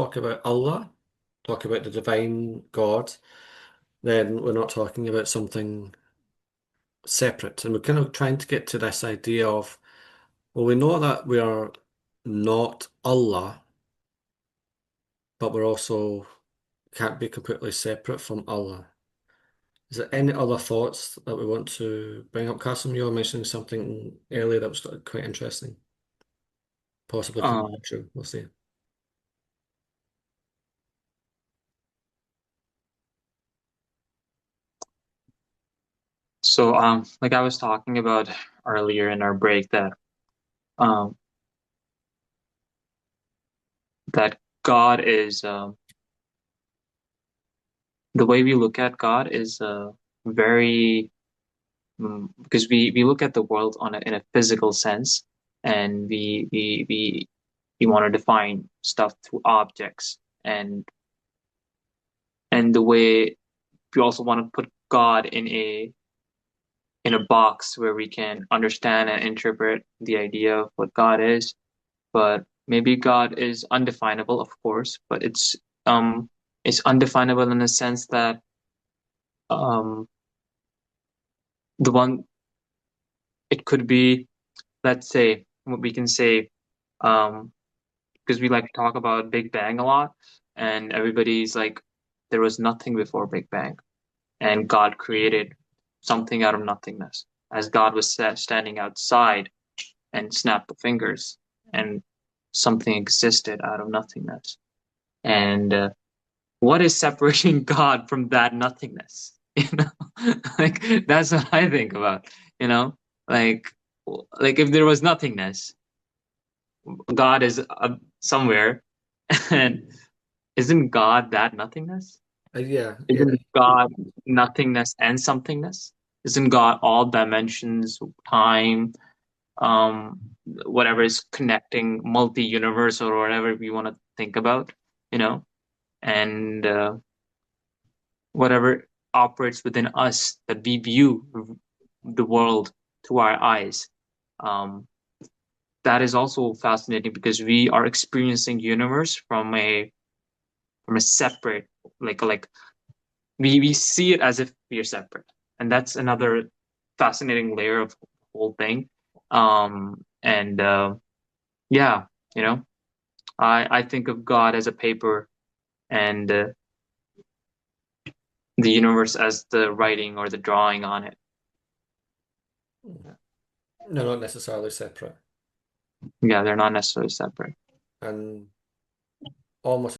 talk about Allah, talk about the divine God, then we're not talking about something separate. And we're kind of trying to get to this idea of, well, we know that we are not Allah, but we're also can't be completely separate from Allah. Is there any other thoughts that we want to bring up? Kasim, you were mentioning something earlier that was quite interesting, possibly Um, controversial. We'll see. like I was talking about earlier in our break um that God is the way we look at God is very because we look at the world in a physical sense, and we want to define stuff through objects, and the way we also want to put God in a box where we can understand and interpret the idea of what God is. But maybe God is undefinable, of course, but it's undefinable in the sense that um the one it could be, let's say, what we can say, um because we like to talk about Big Bang a lot, and everybody's like, there was nothing before Big Bang, and God created something out of nothingness, as God was standing outside and snapped the fingers, and something existed out of nothingness. And what is separating God from that nothingness? Like that's what I think about, you know, like like if there was nothingness, God is somewhere, and isn't God that nothingness? Yeah, yeah. Isn't God nothingness and somethingness? Isn't God all dimensions, time, whatever is connecting multi-universe or whatever we want to think about, you know? And whatever operates within us that we view the world through our eyes. Um, that is also fascinating because we are experiencing universe from a separate, like we see it as if we are separate, and that's another fascinating layer of the whole thing. And Yeah, you know, I think of God as a paper, and the universe as the writing or the drawing on it. No, not necessarily separate. Yeah, they're not necessarily separate. And almost